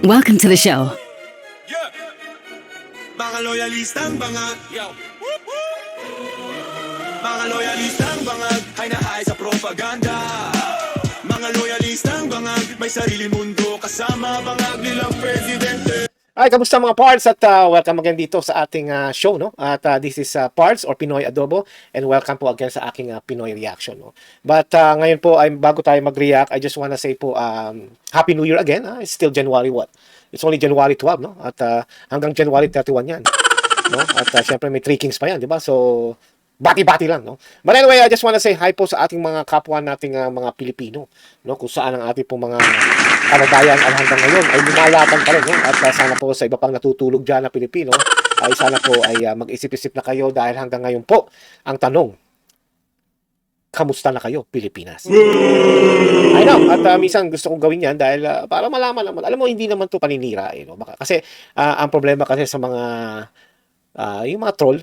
Welcome to the show. Yeah. Mga loyalistang bangag, yo. Mga loyalistang bangag ay nahay sa propaganda. Mga loyalistang bangag may sarili mundo kasama bangag nilang presidente. Ay, kamusta mga parts at welcome again dito sa ating show, no? At this is Parts or Pinoy Adobo and welcome po again sa aking Pinoy reaction, no? But ngayon po ay bago tayo mag-react, I just wanna say po Happy New Year again. It's still January what? It's only January 12, no? At hanggang January 31 yan, no? At syempre may 3 kings pa yan, di ba? So bati-bati lang, no? But anyway, I just wanna say hi po sa ating mga kapwa nating mga Pilipino, no? Kung saan ang ating pong mga kababayan ay hanggang ngayon ay lumalatan pa rin, no? At sana po sa iba pang natutulog dyan na Pilipino ay sana po ay mag-isip-isip na kayo dahil hanggang ngayon po ang tanong, kamusta na kayo, Pilipinas? I know, at minsan gusto kong gawin yan dahil para malaman naman. Alam mo, hindi naman to paninira, no? Baka, kasi ang problema kasi sa mga yung mga troll.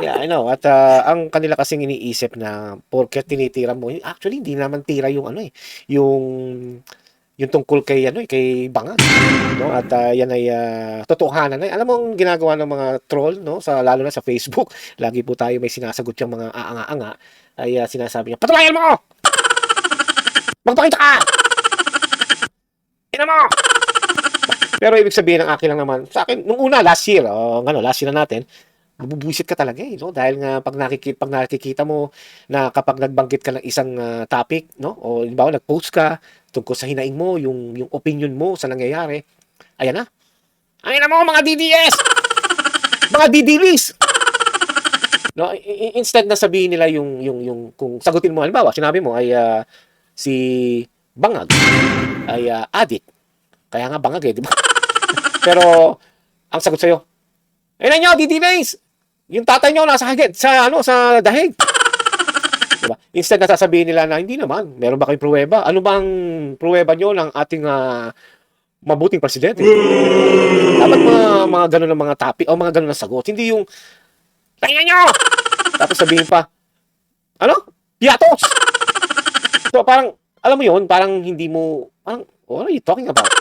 Yeah, I know. At ang kanila kasing iniisip na porket tinitira mo, actually hindi naman tira yung yung tungkol kay kay Bangag, no? At yan ay totohanan. Alam mo ang ginagawa ng mga troll, no? Lalo na sa Facebook, lagi po tayo may sinasagot yung mga aanga-anga ay sinasabi niya, "Patunayan mo! Magpakita ka! Ina mo!" Pero ibig sabihin ng akin lang naman, sa akin nung una last year na natin, mabubuisit ka talaga, no? Dahil nga pag nakikita mo na kapag nagbanggit ka ng isang topic, no? O halimbawa nag-post ka tungkol sa hinaing mo, yung opinion mo sa nangyayari, ayan na. Ayan na mo mga DDS! Mga DDLs! No, instead na sabihin nila yung kung sagutin mo, halimbawa, sinabi mo ay si Bangag ay addict. Kaya nga Bangag di ba? Pero ang sagot sa'yo, ayun nyo, DDLs! Yung tatay nyo nasa hagit, sa dahig. Diba? Instead na sasabihin nila na hindi naman, meron ba kayong pruweba? Ano bang pruweba nyo ng ating mabuting presidente? Dapat mga ganun ng mga topic o mga ganun na sagot. Hindi yung, tingnan nyo! Tapos sabihin pa, Piatos! So parang, alam mo yun, parang hindi mo, parang, what are you talking about?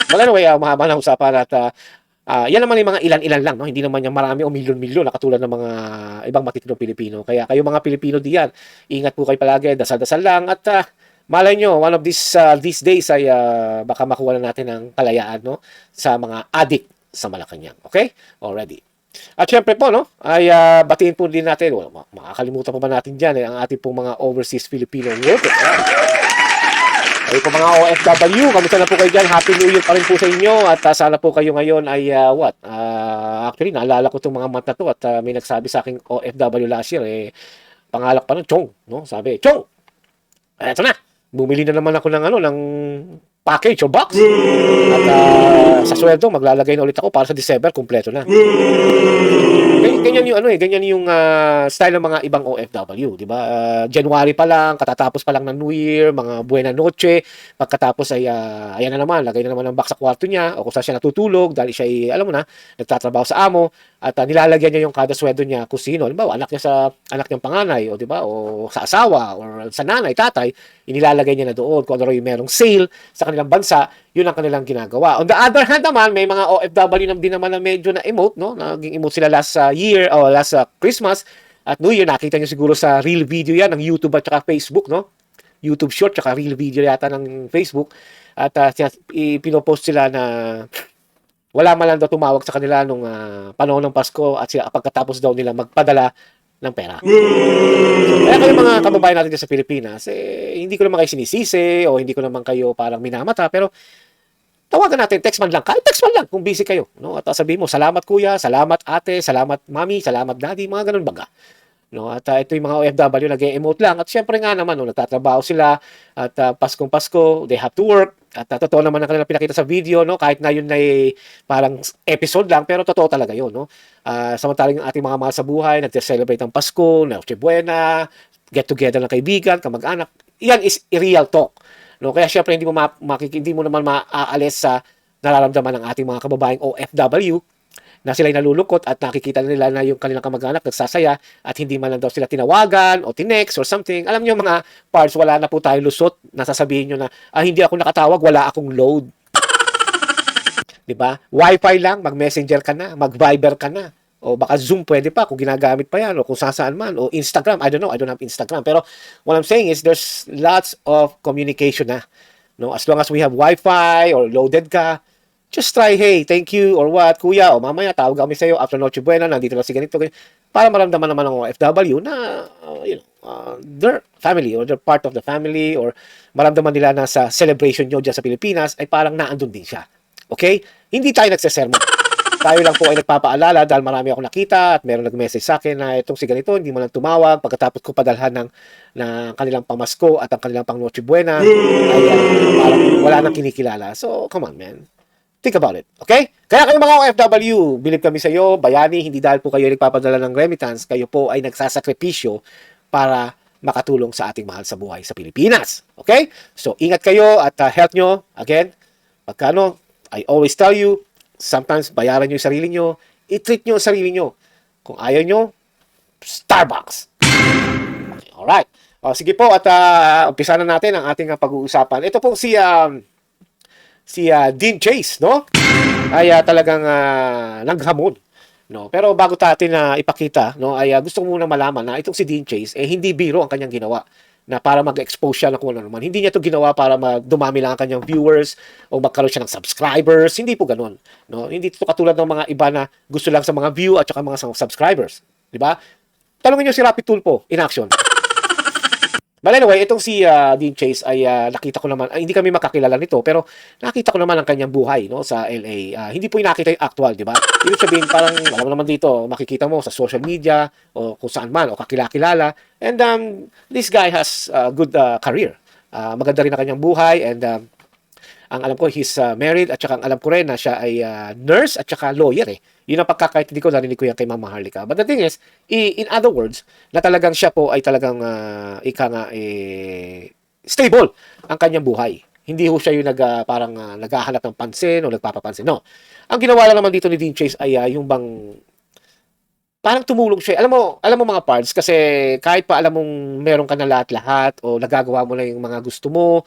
Well, anyway, mahaba na usapan at yan naman yung mga ilan-ilan lang, no? Hindi naman yung marami o milyon-milyon na katulad ng mga ibang matitinong Pilipino. Kaya kayo mga Pilipino diyan, ingat po kayo palagi, dasal-dasal lang at malay nyo, one of these days ay baka makuha na natin ang kalayaan, no? Sa mga addict sa Malacanang. Okay? Already. At syempre po, no? Ay batiin po din natin, makakalimutan pa ba natin dyan, ang ating pong mga overseas Filipino workers. Ay po mga OFW, kamusta na po kayo dyan? Happy New Year pa rin po sa inyo at sana po kayo ngayon ay actually naalala ko itong mga month na to at may nagsabi sa aking OFW last year pangalak pa nun, Chong, no? Sabi, Chong, eto na, bumili na naman ako ng package o box at sa sweldo maglalagay na ulit ako para sa December kumpleto na. Ganyan yung ganyan yung style ng mga ibang OFW, di ba? January pa lang, katatapos pa lang ng New Year, mga buena noche, pagkatapos ay ayan na naman, lagay na naman ng box sa kwarto niya o kung saan siya natutulog dahil siya ay alam mo na, nagtatrabaho sa amo at nilalagyan niya yung kada sweldo niya kung sino, halimbawa anak niyang panganay o di ba o sa asawa or sa nanay, tatay, inilalagay niya na doon kung ano yung merong sale sa kanilang bansa, yun ang kanilang ginagawa. On the other hand naman, may mga OFW na din naman na medyo na emote, no? Naging emote sila last year o last Christmas at New Year. Nakita niyo siguro sa real video yan ng YouTube at saka Facebook, no? YouTube short saka real video yata ng Facebook. At pinopost sila na wala man lang daw tumawag sa kanila nung panahon ng Pasko at sila pagkatapos daw nila magpadala ng pera. So, kaya kayo mga kababayan natin sa Pilipinas, hindi ko naman kayo sinisisi o hindi ko naman kayo parang minamata, pero tawagan natin, text man lang. Kahit text man lang kung busy kayo. No? At sabihin mo, salamat kuya, salamat ate, salamat mami, salamat daddy, mga ganun baga. No? At ito yung mga OFW nag-emote lang. At syempre nga naman, nagtatrabaho sila at Paskong Pasko, they have to work. At totoo naman ang kanila pinakita sa video, no? Kahit na yun ay parang episode lang, pero totoo talaga yun. No? Samantalang yung ating mga mahal sa buhay, nag-celebrate ang Pasko, Noche Buena, get together ng kaibigan, kamag-anak. Yan is real talk. No? Kaya syempre hindi mo naman maaalis sa nararamdaman ng ating mga kababaeng OFW na sila'y nalulungkot at nakikita nila na yung kanilang kamag-anak nagsasaya at hindi man lang daw sila tinawagan o tinext or something. Alam niyo mga parts, wala na po tayo lusot. Nasasabihin nyo na, hindi ako nakatawag, wala akong load. 'di ba? Wi-Fi lang, mag-Messenger ka na, mag-Viber ka na. O baka Zoom pwede pa kung ginagamit pa 'yan o kung saan man o Instagram, I don't know, I don't have Instagram. Pero what I'm saying is there's lots of communication na. No, as long as we have Wi-Fi or loaded ka, just try, hey, thank you or what, kuya, o mamaya tawag kami sa iyo after Noche Buena, nandito na si ganito, ganito, para maramdaman naman ng OFW na their family or they're part of the family or maramdaman nila na sa celebration nyo dyan sa Pilipinas ay parang naandun din siya. Okay? Hindi tayo nagsesermon. Tayo lang po ay nagpapaalala dahil marami ako nakita at meron nag-message sa akin na itong si ganito, hindi mo lang tumawag pagkatapos ko padalhan ng kanilang pamasko at ang kanilang pang Noche Buena ay parang wala nang kinikilala. So, come on, man. Think about it. Okay? Kaya kayo mga OFW, believe kami sa iyo, bayani, hindi dahil po kayo nagpapadala ng remittance, kayo po ay nagsasakripisyo para makatulong sa ating mahal sa buhay sa Pilipinas. Okay? So, ingat kayo at health nyo. Again, pagkano, I always tell you, sometimes bayaran nyo yung sarili nyo, i-treat nyo yung sarili nyo. Kung ayaw nyo, Starbucks. Okay, alright. O, sige po, at umpisa na natin ang ating pag-uusapan. Ito po si Dean Chase, no? Ay talagang naghamon, no? Pero bago natin ipakita, no, ay gusto ko muna malaman na itong si Dean Chase hindi biro ang kanyang ginawa na para mag-expose siya ng kung ano naman. Hindi niya 'to ginawa para dumami lang ang kanyang viewers o magkaroon siya ng subscribers. Hindi po ganoon, no? Hindi ito katulad ng mga iba na gusto lang sa mga view at saka mga subscribers, di ba? Tanungin niyo si Rapid Tulfo in action. But anyway, itong si Dean Chase ay nakita ko naman, hindi kami makakilala nito, pero nakita ko naman ang kanyang buhay, no, sa LA. Hindi po nakita yung actual, di ba? Ibig sabihin, parang, alam mo naman dito, makikita mo sa social media, o kung saan man, o kakilala. And this guy has a good career. Maganda rin ang kanyang buhay, and ang alam ko, he's married, at saka ang alam ko rin na siya ay nurse, at saka lawyer, eh. Yun ang pagkakaintindi ko, narinig ko yan kay Mama Harlika. But the thing is, in other words, na talagang siya po ay talagang stable ang kanyang buhay. Hindi ho siya yung parang naghahanap ng pansin o nagpapapansin. No. Ang ginawa lang naman dito ni Dean Chase ay yung bang parang tumulong siya. Alam mo mga parts, kasi kahit pa alam mong meron ka na lahat-lahat o nagagawa mo na yung mga gusto mo,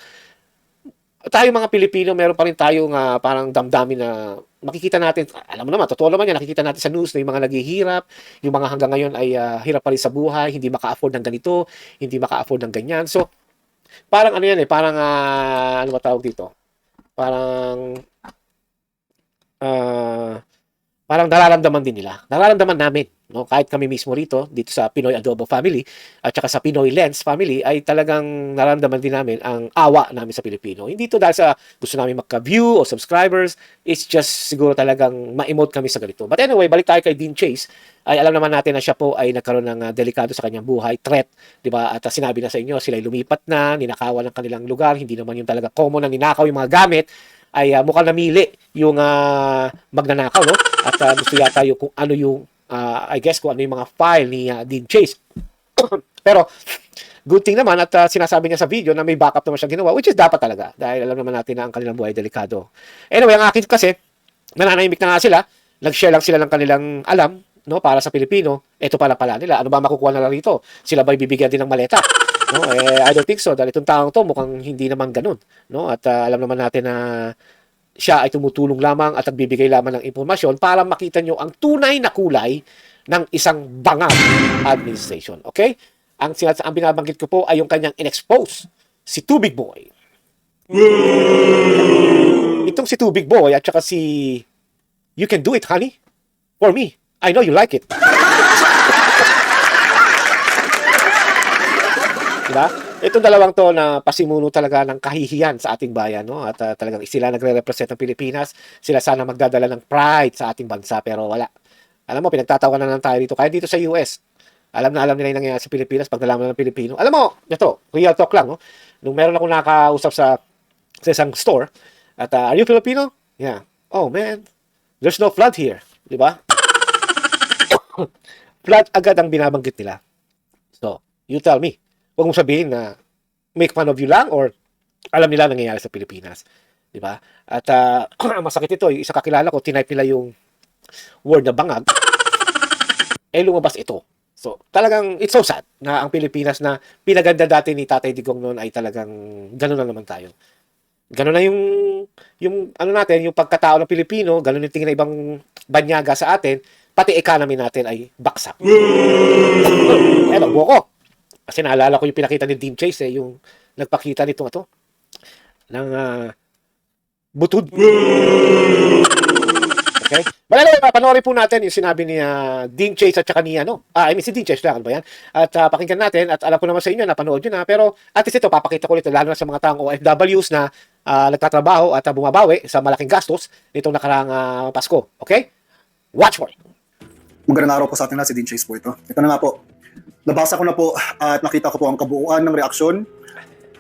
tayo mga Pilipino, meron pa rin tayong parang damdamin na makikita natin, alam mo naman, totoo naman yan, nakikita natin sa news na yung mga naghihirap, yung mga hanggang ngayon ay hirap pa rin sa buhay, hindi maka-afford ng ganito, hindi maka-afford ng ganyan. So, parang ano yan parang, ano ba tawag dito? Parang, parang nararamdaman din nila. Nararamdaman namin, no? Kahit kami mismo dito sa Pinoy Adobo Family at saka sa Pinoy Lens Family ay talagang nararamdaman din namin ang awa namin sa Pilipino. Hindi to dahil sa gusto namin magka-view o subscribers, it's just siguro talagang ma-emote kami sa ganito. But anyway, balik tayo kay Dean Chase. Ay alam naman natin na siya po ay nagkaroon ng delikado sa kanyang buhay, threat, 'di ba? At sinabi na sa inyo, sila ay lumipat na, ninakawan ng kanilang lugar, hindi naman yung talaga common na ninakaw yung mga gamit, ay mukhang namili yung magnanakaw, no? At gusto yata yung kung ano yung I guess kung ano yung mga file ni Dean Chase. Pero good thing naman at sinasabi niya sa video na may backup naman siya ginawa, which is dapat talaga dahil alam naman natin na ang kanilang buhay delikado. Anyway, ang akin kasi nananahimik na nga sila, nag-share lang sila ng kanilang alam, no, para sa Pilipino. Ito pala nila. Ano ba makukuha nila rito? Sila ba bibigyan din ng maleta? No, I don't think so dahil itong taong to mukhang hindi naman ganun, no? At alam naman natin na siya ay tumutulong lamang at nagbibigay lamang ng impormasyon para makita nyo ang tunay na kulay ng isang bangag administration. Okay? Ang binabanggit ko po ay yung kanyang in-expose, si Tubig Boy. Itong si Tubig Boy at saka si You Can Do It, Honey. For me, I know you like it. Diba? Itong dalawang to na pasimuno talaga ng kahihiyan sa ating bayan, no? At talagang sila nagre-represent ng Pilipinas. Sila sana magdadala ng pride sa ating bansa, pero wala. Alam mo, pinagtatawanan na lang tayo dito. Kahit dito sa US, alam na alam nila yung nangyayari sa Pilipinas pag nalaman ng Pilipino. Alam mo, ito, real talk lang, no? Nung meron akong nakausap sa isang store, at are you Filipino? Yeah. Oh, man, there's no flood here. Diba? Flood agad ang binabanggit nila. So, you tell me. Huwag mong sabihin na make fun of you lang or alam nila nangyayari sa Pilipinas. Diba? At masakit ito. Yung isa kakilala ko, tinype nila yung word na bangag. Lumabas ito. So, talagang it's so sad na ang Pilipinas na pinaganda dati ni Tatay Digong noon ay talagang gano'n na naman tayo. Gano'n na yung yung ano natin, yung pagkatao ng Pilipino, ganun yung tingin ng ibang banyaga sa atin, pati economy natin ay baksak. Eto, buko. Kasi naalala ko yung pinakita ni Dean Chase, yung nagpakita nitong ito, ng butod. Okay? But anyway, panoorin po natin yung sinabi ni Dean Chase at saka ni si Dean Chase lang, ano ba yan? At pakinggan natin, at alam ko naman sa inyo, napanood nyo na, pero at least ito, papakita ko ulit, lalo na sa mga taong OFWs na nagtatrabaho at bumabawi sa malaking gastos nitong nakaraang Pasko. Okay? Watch for it. Magandang araw po sa ating lahat, si Dean Chase po ito. Ito na nga po, nabasa ko na po at nakita ko po ang kabuuan ng reaksyon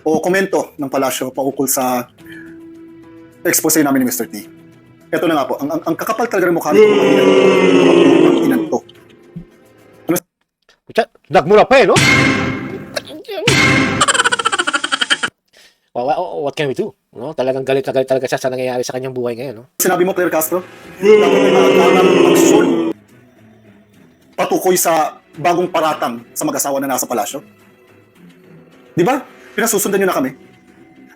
o komento ng palasyo paukol sa expose namin ni Mr. T. Ito na nga po, ang kakapal talaga ng mukha nito, ang inanto. Nagmura pa no? What can we do? No? Talagang galit na galit talaga siya sa nangyayari sa kanyang buhay ngayon. No? Sinabi mo, Claire Castro, dapat may maagdanan ng aksyon patukoy sa bagong paratang sa mag-asawa na nasa palasyo. Di ba? Pinasusundan nyo na kami.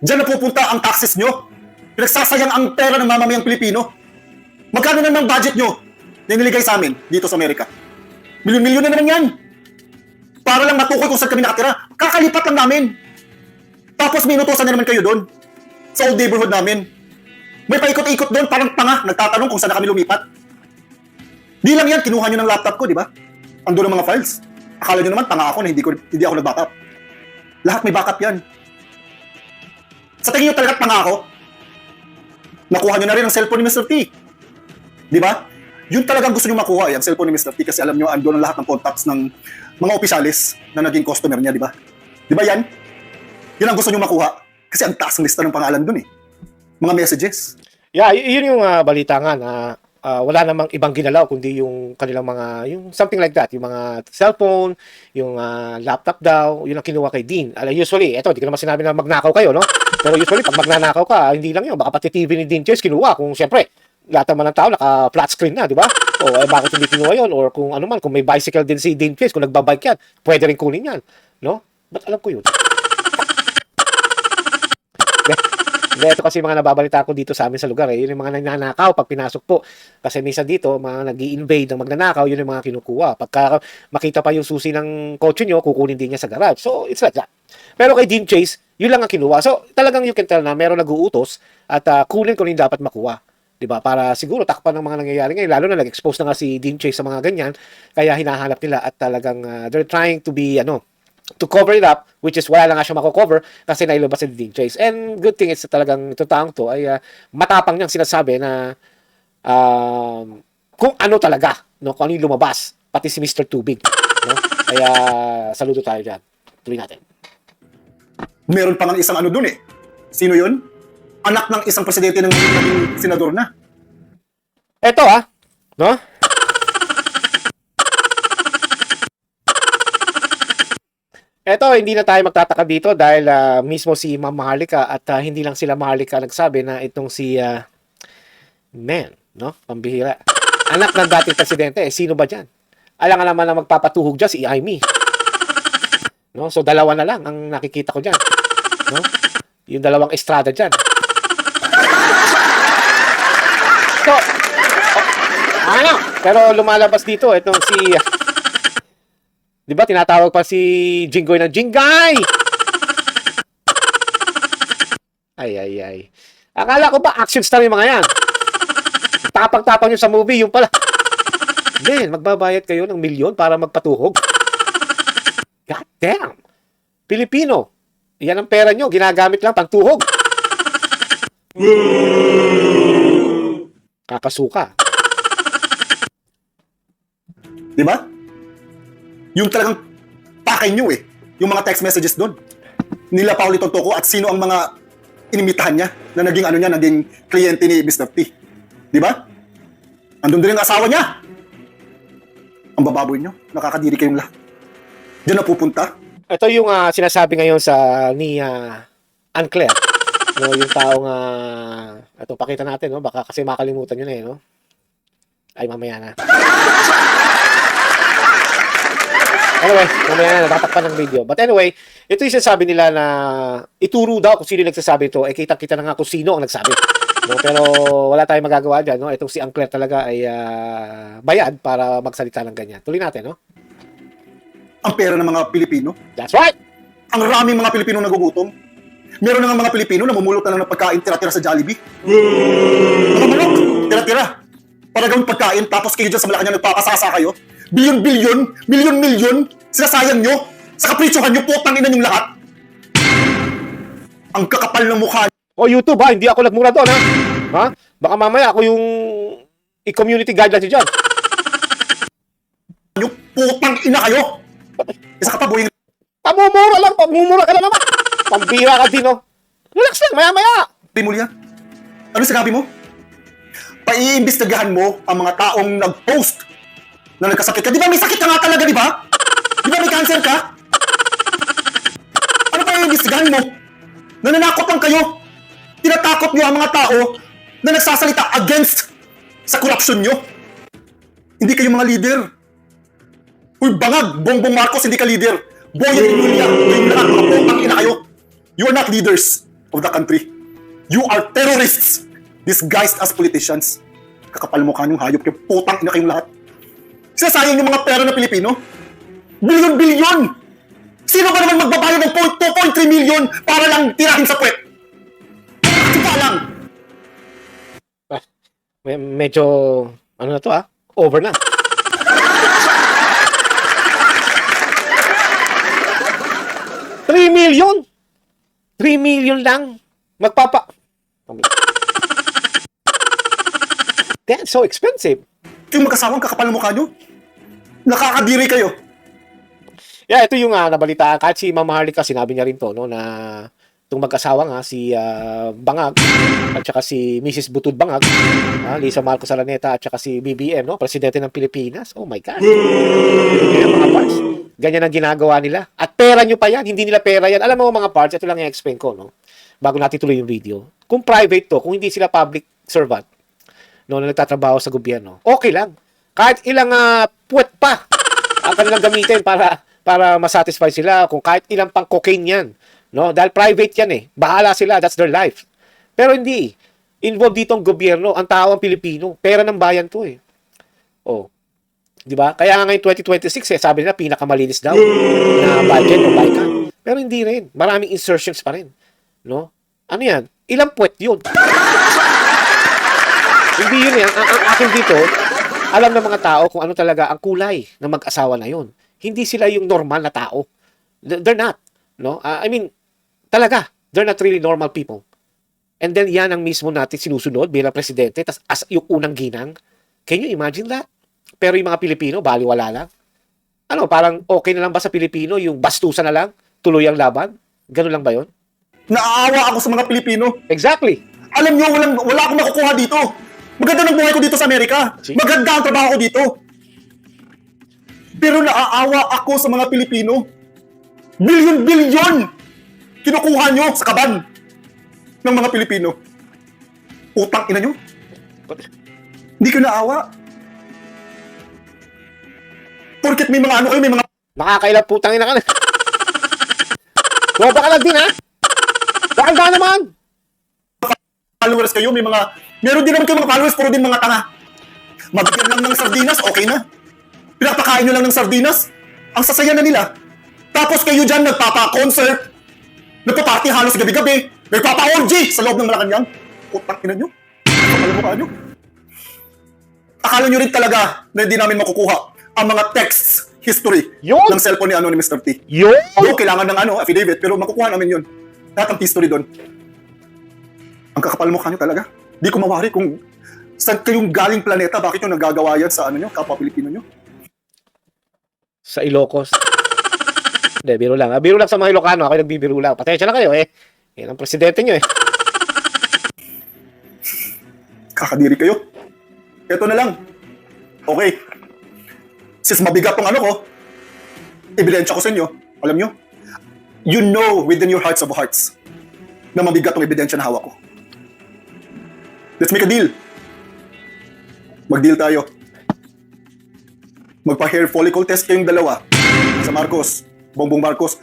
Diyan na pupunta ang taxes nyo. Pinagsasayang ang pera ng mamamayang Pilipino. Magkano na ng budget nyo na niligay sa amin dito sa Amerika? Milyon-milyon na naman yan. Para lang matukoy kung saan kami nakatira. Kakalipat lang namin. Tapos minutusan na naman kayo doon. Sa old neighborhood namin. May paikot-ikot doon, parang tanga. Nagtatanong kung saan na kami lumipat. Di lang yan, kinuha nyo ng laptop ko, di ba? Andun ang mga files. Akala nyo naman, tanga ako na hindi ako nag-backup. Lahat may backup yan. Sa tingin nyo talaga tanga ako? Nakuha nyo na rin ang cellphone ni Mr. T. Di ba? Yun talagang gusto nyo makuha, ang cellphone ni Mr. T, kasi alam nyo, andun ang lahat ng contacts ng mga opisyalis na naging customer niya, di ba? Di ba yan? Yun ang gusto nyo makuha. Kasi ang taas ng lista ng pangalan dun eh. Mga messages. Yeah, yun yung balita nga na wala namang ibang ginalaw kundi yung kanilang mga, yung something like that, yung mga cellphone, yung laptop daw, yun ang kinuha kay Dean. Usually, eto, di ko naman sinabi na magnakaw kayo, no? Pero usually, pag magnanakaw ka, hindi lang yun. Baka pati TV ni Dean Chase kinuha kung siyempre, lahat naman ng tao naka-flat screen na, di ba? O bakit hindi kinuha yun? Or kung ano man, kung may bicycle din si Dean Chase, kung nagbabike yan, pwede rin kunin yan. No? Ba't alam ko yun? Ito kasi mga nababalita ko dito sa amin sa lugar yun yung mga nagnanakaw pag pinasok po. Kasi minsan dito, mga nag-i-invade ng magnanakaw, yun yung mga kinukuha. Pagka makita pa yung susi ng kotse nyo, kukunin din niya sa garage. So, it's like that. Pero kay Dean Chase, yun lang ang kinuha. So, talagang you can tell na meron nag-uutos at kunin ko rin dapat makuha. Diba? Para siguro takpan ng mga nangyayari ngayon. Lalo na nag-expose na nga si Dean Chase sa mga ganyan. Kaya hinahanap nila at talagang they're trying to be, to cover it up, which is wala lang nga siya mako-cover kasi nailabas si Dean Chase. And good thing is talagang ito taong to ay matapang niyang sinasabi na kung ano talaga, no? Kung ano yung lumabas, pati si Mr. Tubig. No? Kaya saludo tayo dyan. Tuloy natin. Meron pa ng isang dun eh. Sino yun? Anak ng isang presidente ng senador na. Eto no? Eto, hindi na tayo magtataka dito dahil mismo si Ma'am Maharlika at hindi lang sila Maharlika nagsabi na itong si no? Pambihira. Anak ng dating presidente, sino ba dyan? Alam nga naman na magpapatuhog dyan si Amy. No? So, dalawa na lang ang nakikita ko dyan. No? Yung dalawang Estrada dyan. So, pero lumalabas dito itong si di ba tinatawag pa si Jinggoy ng Jingay? Ay. Akala ko ba action star yung mga yan? Tapang-tapang nyo sa movie, yung pala. Then, magbabayad kayo ng milyon para magpatuhog. God damn! Pilipino, yan ang pera nyo, ginagamit lang pang tuhog. Kakasuka. Di ba? Yung talagang pakay nyo eh. Yung mga text messages doon. Nila Pauli Tontoco at sino ang mga inimitahan niya na naging kliyente ni Mr. T. Di ba? Andun din ang asawa niya. Ang bababoy nyo. Nakakadiri kayong lahat. Diyan na pupunta. Ito yung sinasabi ngayon ni Anne Claire. No, yung taong ito pakita natin, no? Baka kasi makalimutan nyo na no? Ay, mamaya na. Anyway, mamaya na, natatakpan ng video. But anyway, ito yung sinasabi nila na ituro daw kung sino yung nagsasabi ito. Eh, kita-kita na nga kung sino ang nagsabi. No, pero wala tayong magagawa dyan. No? Itong si Ang Claire talaga ay bayad para magsalita ng ganyan. Tuloy natin, no? Ang pera ng mga Pilipino. That's right! Ang raming mga Pilipino nagugutom. Meron na nga mga Pilipino na mamulot na lang ng pagkain tira-tira sa Jollibee. Mga manok, tira-tira. Para gawing pagkain, tapos kayo dyan sa Malacanang nagpapasasa kayo. Bilyon-bilyon, milyon-milyon, sinasayang nyo. Sa kapritsyohan nyo, putang ina yung lahat. Ang kakapal ng mukha O YouTube ha, hindi ako nagmura doon ha. Ha? Baka mamaya ako yung i-community guidelines nyo dyan. nyo, putang ina kayo. Isa ka pa, buhay Pamumura lang, pamumura ka na naman. Pambira ka din, oh. Relax lang, maya-maya. Primulya. Ano sinabi mo? Paiimbestigahan mo ang mga taong nag-post na nagkasakit ka. Di ba may sakit ka nga talaga, di ba? Di ba may cancer ka? Ano paiimbestigahan mo? Nananakot lang kayo. Tinatakot nyo ang mga tao na nagsasalita against sa corruption nyo. Hindi kayo mga leader. Uy, bangag! Bongbong Marcos, hindi ka leader. Boyet Emilia, kayong lahat, mga putang ina kayo. You are not leaders of the country. You are terrorists disguised as politicians. Kakapal mukha niyong hayop kayo, putang ina kayong lahat. Sinasayang yung mga pera ng Pilipino. Bilyon-bilyon! Sino ba naman magbabayad ng 2.3 million para lang tirahin sa puwet? Chupa lang! Medyo, ano na to ha? Over na. $3 million? 3 million lang? That's so expensive. Yung magkasawang kakapal ng mukha nyo. Nakakadiri kayo. Yeah, ito yung nabalitaan. Kahit si Ma'am Harlika, sinabi niya rin to, no, na itong mag-asawa nga, si Bangag, at saka si Mrs. Butod Bangag, Lisa Marcos Araneta, at saka si BBM, no, Presidente ng Pilipinas. Oh my God. Yung mga parts. Ganyan ang ginagawa nila. At pera nyo pa yan. Hindi nila pera yan. Alam mo mga parts, ito lang i-explain ko, no, bago natin tuloy yung video. Kung private to, kung hindi sila public servant, no, na nagtatrabaho sa gobyerno, okay lang. Kahit ilang puwet pa ang kanilang gamitin para masatisfy sila, kung kahit ilang pang cocaine yan, no? Dahil private yan eh. Bahala sila, that's their life. Pero hindi. Involved dito ang gobyerno, ang tao ang Pilipino. Pera ng bayan to eh. Oh. 'Di ba? Kaya nga ngayon 2026 sabi nila pinakamalinis daw na budget o BICAM. Pero hindi rin. Maraming insertions pa rin, no? Ano 'yan? Ilang puwet 'yun? Hindi yun eh. Ang akin dito, alam ng mga tao kung ano talaga ang kulay ng mag-asawa na 'yon. Hindi sila yung normal na tao. They're not. No? I mean, talaga, they're not really normal people. And then, yan ang mismo natin sinusunod bilang presidente, tas as yung unang ginang. Can you imagine that? Pero yung mga Pilipino, baliwala lang. Ano, parang okay na lang ba sa Pilipino yung bastusan na lang, tuloy ang laban? Ganun lang ba yun? Naaawa ako sa mga Pilipino. Exactly. Alam nyo, wala akong nakukuha dito. Maganda ng buhay ko dito sa Amerika. See? Maganda ang trabaho ko dito. Pero naaawa ako sa mga Pilipino. Bilyon-bilyon kinukuha nyo sa kaban ng mga Pilipino. Utang ina nyo. Hindi ko naawa. Porket may mga ano kayo, may mga Nakakailang putang ina ka na. Boba ka lang din, ha? Bakit ba naman? followers kayo, meron din naman kayo mga followers, puro din mga tanga. Mabigyan lang ng sardinas, okay na. Pinapakain nyo lang ng sardinas, ang sasaya na nila. Tapos kayo dyan nagpapa-concert, nagpa-party halos gabi-gabi, nagpapa-orgy sa loob ng Malacanang. Utang ina nyo. Kapal mukha nyo. Akala nyo rin talaga na hindi namin makukuha ang mga texts history Yun! ng cellphone ni ni Mr. T. Yun! Oo, kailangan ng affidavit, pero makukuha namin yun. Lahat ang history doon. Ang kakapal mukha nyo talaga. Di ko mawari kung saan kayong galing planeta, bakit nyo nagagawa yan sa kapwa Pilipino nyo? Sa Ilocos. Hindi, biro lang. Biro lang sa mga Ilocano. Ako nagbibiro lang. Patensya na kayo eh. Yan ang presidente nyo eh. Kakadiri kayo. Ito na lang. Okay. Since mabigat tong ko, ebidensya ko sa inyo. Alam nyo? You know within your hearts of hearts na mabigat tong ebidensya na hawak ko. Let's make a deal. Mag-deal tayo. Magpa-hair follicle test kayong dalawa. Sa Marcos, Bongbong Marcos,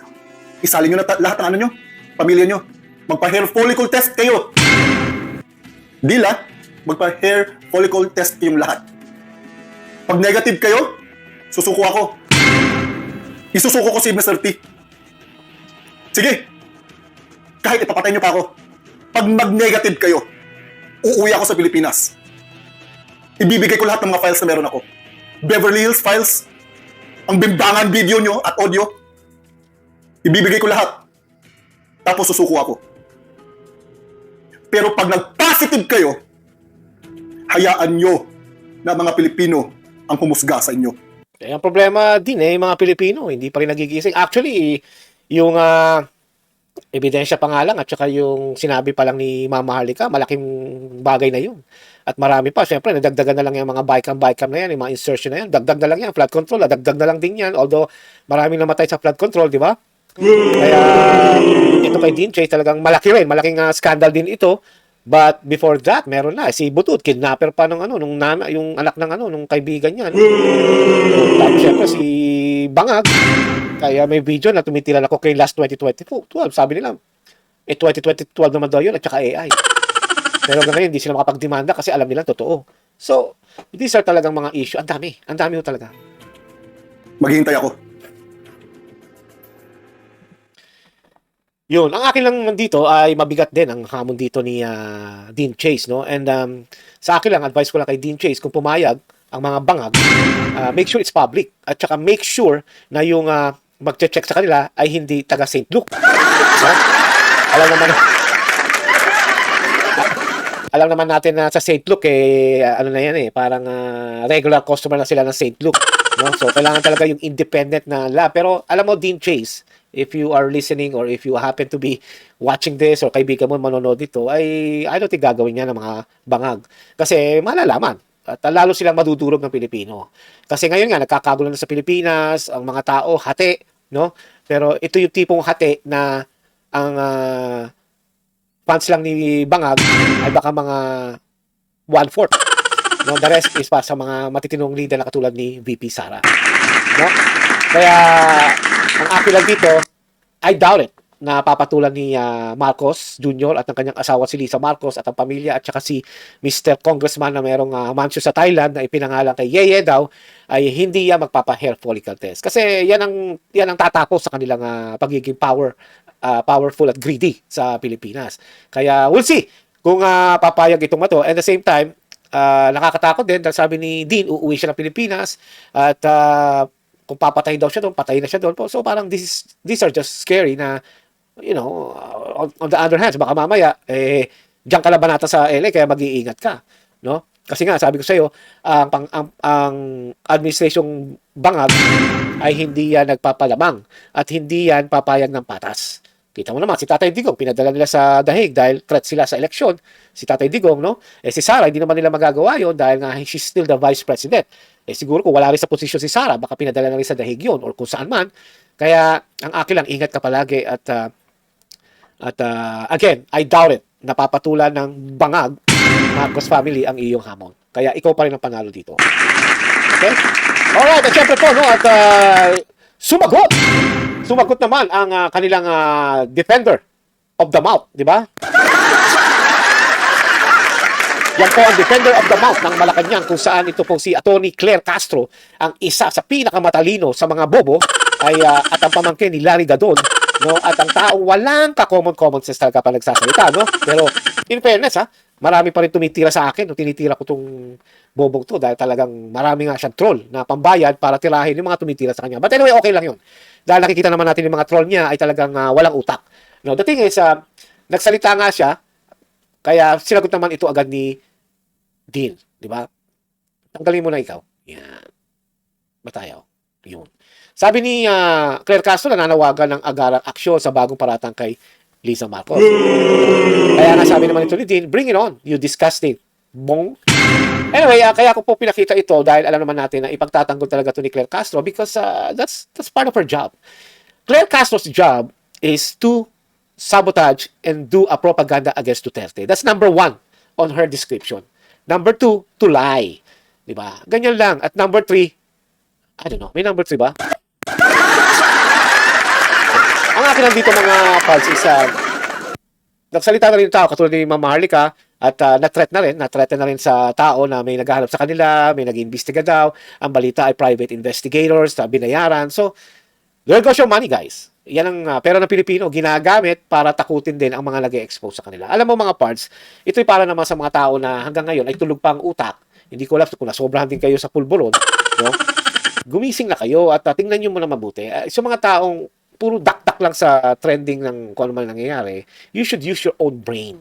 isalin nyo na lahat ng ano nyo, pamilya nyo. Magpa-hair follicle test kayo. Deal ah, magpa-hair follicle test kayong lahat. Pag negative kayo, susuko ako. Isusuko ko si Mr. T. Sige, kahit ipapatay nyo pa ako. Pag mag-negative kayo, uuwi ako sa Pilipinas. Ibibigay ko lahat ng mga files na meron ako. Beverly Hills files, ang bimbangan video nyo at audio, ibibigay ko lahat. Tapos susuko ako. Pero pag nag-positive kayo, hayaan nyo na mga Pilipino ang humusga sa inyo. Eh, ang problema din yung mga Pilipino, hindi pa rin nagigising. Actually, yung ebidensya pa nga lang at saka yung sinabi pa lang ni Mama Harlika, malaking bagay na yun. At marami pa, syempre, nadagdagan na lang yung mga bike-cam na yan, yung mga insertion na yan, dagdag na lang yan, flood control, dagdag na lang din yan, although maraming namatay sa flood control, di ba? Kaya, ito kay Dean Chase talagang malaki rin, malaking scandal din ito. But before that, meron na si Butut, kidnapper pa ng yung anak ng nung kaibigan niya. Tapos syempre si Bangag, kaya may video na tumitira ako kay last 2012. Sabi nila, 2012 naman daw yun at saka AI. Pero ngayon, hindi sila makapagdemanda kasi alam nila totoo. So, these are talagang mga issue. Ang dami ho talaga. Maghihintay ako. Yun, ang akin lang dito ay mabigat din ang hamon dito ni Dean Chase, no? And sa akin lang, advice ko lang kay Dean Chase, kung pumayag ang mga bangag, make sure it's public. At saka make sure na yung mag-check sa kanila ay hindi taga St. Luke. No? Alam naman natin na sa St. Luke, ano na yan parang regular customer na sila ng St. Luke. No? So, kailangan talaga yung independent na lab. Pero alam mo, Dean Chase, if you are listening or if you happen to be watching this or kaibigan mo manonood dito, ay I don't think gagawin niya ng mga bangag. Kasi malalaman. At lalo silang madudurog ng Pilipino. Kasi ngayon nga, nagkakagulo na sa Pilipinas, ang mga tao, hati, no? Pero ito yung tipong hati na ang fans lang ni Bangag ay baka mga 1/4. No? The rest is pa sa mga matitinong leader na katulad ni VP Sara. No? Kaya, ang akin lang dito, I doubt it na papatulan ni Marcos Jr. at ng kanyang asawa si Lisa Marcos at ang pamilya at saka si Mr. Congressman na merong mansion sa Thailand na ipinangalan kay Yeye daw ay hindi yan magpapa-hair follicle test. Kasi yan ang tatapos sa kanilang pagiging powerful at greedy sa Pilipinas. Kaya we'll see kung papayag itong mato. And at the same time, nakakatakot din dahil sabi ni Dean, uuwi siya ng Pilipinas at kung papatay daw siya doon, patay na siya doon. So parang these are just scary na, you know, on the other hand, baka mamaya, diyan ka labanata sa LA, kaya mag-iingat ka. No? Kasi nga, sabi ko sa iyo, ang administrasyong Bangag ay hindi yan nagpapalamang at hindi yan papayag ng patas. Kita mo naman, si Tatay Digong, pinadala nila sa dahig dahil threat sila sa eleksyon. Si Tatay Digong, no? Si Sara, hindi naman nila magagawa yon dahil nga she's still the Vice President. Siguro kung wala rin sa posisyon si Sara, baka pinadala na rin sa dahig yon or kung saan man. Kaya, ang akin lang, ingat ka palagi at again, I doubt it, napapatulan ng Bangag, Marcos family, ang iyong hamon. Kaya, ikaw pa rin ang panalo dito. Okay? Alright, at syempre po, no? At Sumagot naman ang kanilang defender of the mouth, di ba? Yan po ang defender of the mouth ng Malacanang kung saan ito po si Atty. Claire Castro, ang isa sa pinakamatalino sa mga bobo at ang pamangkin ni Larry Gadon, no? At ang taong walang ka-common sense talaga pa nagsasalita, no? Pero in fairness, marami pa rin tumitira sa akin, no? Tinitira ko tong bobong to dahil talagang marami nga siyang troll na pambayad para tirahin yung mga tumitira sa kanya. But anyway, okay lang yun. Dahil nakikita naman natin yung mga troll niya ay talagang walang utak. No, the thing is, nagsalita nga siya, kaya sinagot naman ito agad ni Dean. Di ba? Tanggalin mo na ikaw. Yan. Batayaw. Yun. Sabi ni Claire Castro, nananawagan ng agarang aksyon sa bagong paratang kay Lisa Marcos. Kaya nga sabi naman ito ni Dean, bring it on, you disgusting bong. Anyway, kaya ko po pinakita ito dahil alam naman natin na ipagtatanggol talaga ito ni Claire Castro because that's part of her job. Claire Castro's job is to sabotage and do a propaganda against Duterte. That's number 1 on her description. Number 2, to lie. Diba? Ganyan lang. At number 3, I don't know, may number 3 ba? akin nandito mga pals is, nagsalita na rin yung tao, katulad ni Ma'am Harlika, at na-threat na rin sa tao na may naghahanap sa kanila, may nag-iimbestiga daw, ang balita ay private investigators, binayaran. So, there goes your money, guys. Yan ang pera ng Pilipino, ginagamit para takutin din ang mga nag-expose sa kanila. Alam mo mga parts, ito'y para naman sa mga tao na hanggang ngayon ay tulog pa ang utak. Hindi ko alam kung nasobrahan din kayo sa pulburon, no? Gumising na kayo at tingnan nyo muna mabuti. Sa mga taong puro dakdak lang sa trending ng kung ano man nangyayari, you should use your own brain.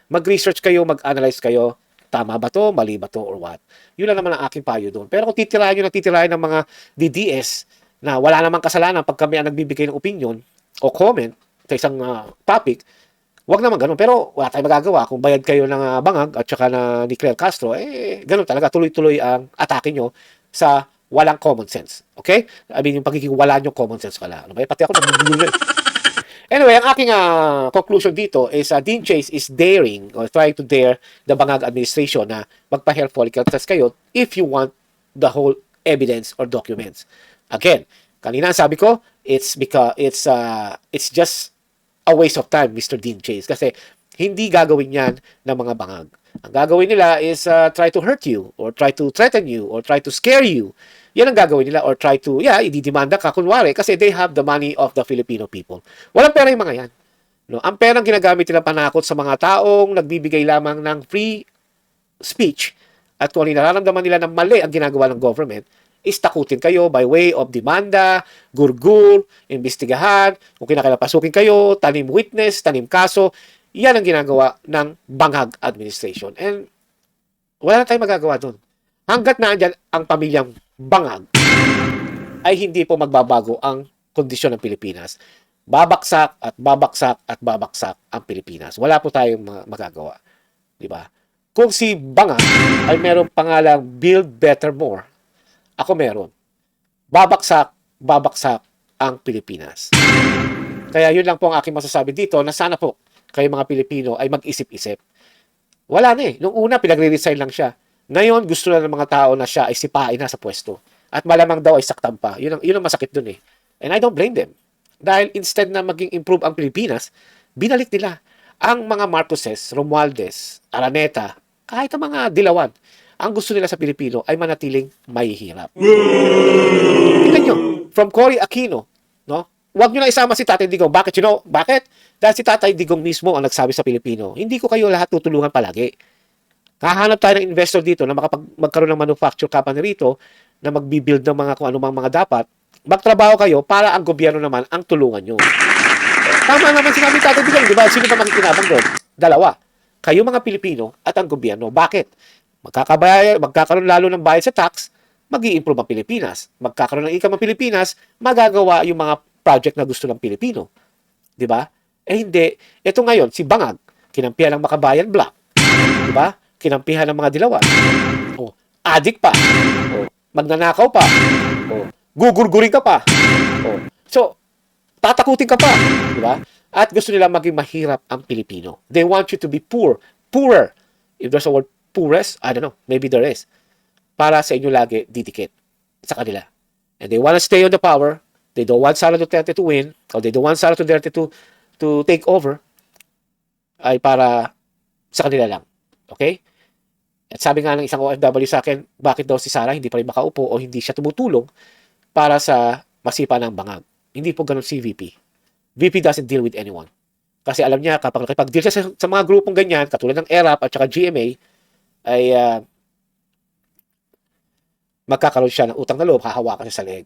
Mag-research kayo, mag-analyze kayo, tama ba to, mali ba to, or what. Yun lang naman ang aking payo doon. Pero kung titirahin ng mga DDS na wala namang kasalanan pag kami ang nagbibigay ng opinion o comment sa isang topic, wag naman ganun. Pero wala tayong magagawa. Kung bayad kayo ng bangag at saka na ni Claire Castro, ganun talaga. Tuloy-tuloy ang atake nyo sa walang common sense. Okay? I mean, yung pagiging wala nyo common sense pala. Ano ba? Pati ako nabubulo. Anyway, ang aking conclusion dito is Dean Chase is daring or trying to dare the Bangag administration na magpa-hair follicle test kayo if you want the whole evidence or documents. Again, kanina sabi ko, it's because it's just a waste of time, Mr. Dean Chase, kasi hindi gagawin yan ng mga bangag. Ang gagawin nila is try to hurt you or try to threaten you or try to scare you. Yan ang gagawin nila or try to, ididemanda ka kunwari kasi they have the money of the Filipino people. Walang pera yung mga yan. No? Ang perang ginagamit nila panakot sa mga taong nagbibigay lamang ng free speech at kung ano nararamdaman nila na mali ang ginagawa ng government, is takutin kayo by way of demanda, gurgul, imbestigahan, kung kinakailangan kayo, tanim witness, tanim kaso. Yan ang ginagawa ng Bangag administration. And wala na tayong magagawa doon. Hanggat naandyan ang pamilyang Bangag, ay hindi po magbabago ang kondisyon ng Pilipinas. Babaksak at babaksak at babaksak ang Pilipinas. Wala po tayong magagawa. Diba? Kung si Bangag ay merong pangalang Build Better More, ako meron. Babaksak ang Pilipinas. Kaya yun lang po ang aking masasabi dito na sana po kayo mga Pilipino ay mag-isip-isip. Wala na eh. Nung una, pinagre-resign lang siya. Ngayon, gusto na ng mga tao na siya ay sipain na sa pwesto. At malamang daw ay saktan pa. Yun ang masakit dun eh. And I don't blame them. Dahil instead na maging improve ang Pilipinas, binalik nila ang mga Marcoses, Romualdez, Araneta, kahit ang mga Dilawan. Ang gusto nila sa Pilipino ay manatiling mahihirap. Tingnan nyo, from Cory Aquino, no? Huwag nyo na isama si Tatay Digong. Bakit? Bakit? Dahil si Tatay Digong mismo ang nagsabi sa Pilipino, hindi ko kayo lahat tutulungan palagi. Kahanap tayo ng investor dito na magkaroon ng manufacture company rito na magbibuild ng mga kung anumang mga dapat. Magtrabaho kayo para ang gobyerno naman ang tulungan nyo. Tama naman sinabi Tatay Digong, di ba? Sino ba makikinabang doon? Dalawa. Kayo mga Pilipino at ang gobyerno. Bakit? Magkakaroon lalo ng bayad sa tax, mag-i-improve ang Pilipinas. Magkakaroon ng income ang Pilipinas, magagawa yung mga project na gusto ng Pilipino. Di ba? Hindi. Ito ngayon, si Bangag, kinampihan ng Makabayan Block. Di ba? Kinampihan ng mga Dilawan. O, adik pa. O, magnanakaw pa. O, gugurgurin ka pa. O, so, tatakutin ka pa. Di ba? At gusto nila maging mahirap ang Pilipino. They want you to be poorer. If there's a word poorest, I don't know, maybe there is. Para sa inyo lagi didikit sa kanila. And they want to stay on the power. They don't want Sara Duterte to win, or they don't want Sara Duterte to take over, ay para sa kanila lang. Okay? At sabi nga ng isang OFW sa akin, bakit daw si Sara hindi pa rin makaupo o hindi siya tumutulong para sa masipa ng Bangag. Hindi po ganun si VP. VP doesn't deal with anyone. Kasi alam niya, kapag nakipag-deal siya sa mga grupong ganyan, katulad ng ERAP at saka GMA, ay magkakaroon siya ng utang na loob, hahawakan siya sa leeg.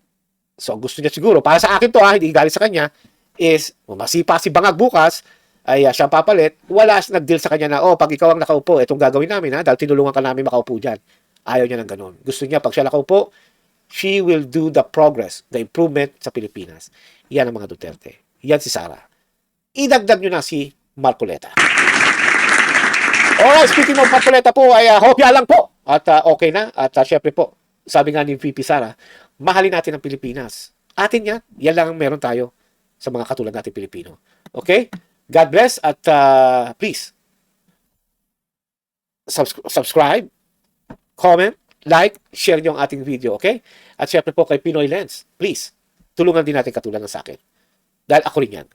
So, ang gusto niya siguro, para sa akin to hindi galing sa kanya, is, masipa si Bangag bukas, ay siya papalit, wala nag-deal sa kanya na, pag ikaw ang nakaupo, itong gagawin namin, dahil tinulungan ka namin makaupo dyan. Ayaw niya ng ganun. Gusto niya, pag siya nakaupo, she will do the progress, the improvement sa Pilipinas. Yan ang mga Duterte. Yan si Sara. Idagdag nyo na si Marcoleta. Alright, speaking of Marcoleta po, ay hopya lang po. At okay na. At syempre po, sabi nga ni VP Sara, mahalin natin ang Pilipinas. Atin yan. Yan lang ang meron tayo sa mga katulad natin Pilipino. Okay? God bless at please subscribe, comment, like, share nyo ang ating video. Okay? At syempre po kay Pinoy Lens, please, tulungan din natin katulad ng sa akin. Dahil ako rin yan.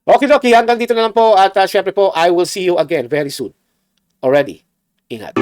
Okay, hanggang dito na lang po at syempre po, I will see you again very soon. Already. Ingat.